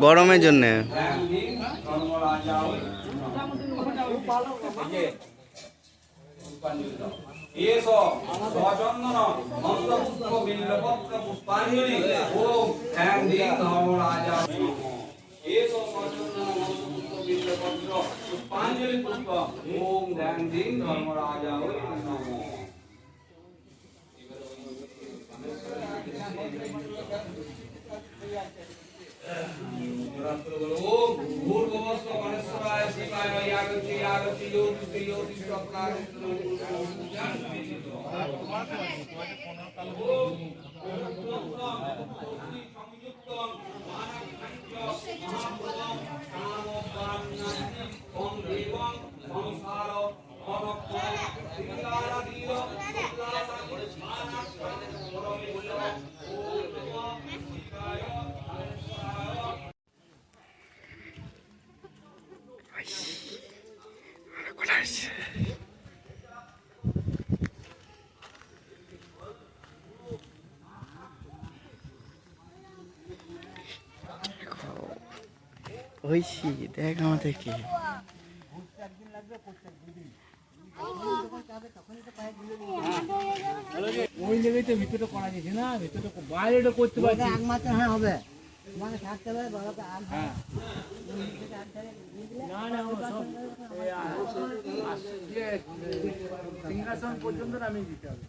গরমের জন্য पुष्पांजलि पुष्प ओम ध्यान दीन धर्मराजा नमो ओम भूर्भुवस्व वनस्पताय शिवाय यागति यागति योति योति ঐশী দেখ আমাদেরকে ওই জায়গায় তো ভিতরে করা গেছে না, ভিতরে বাইরে করতে পারছি একমাত্র। হ্যাঁ হবে মানে থাকতে পারে বড়কে আগ। হ্যাঁ না না সিংহাসন পর্যন্ত নামিয়ে দিতে হবে।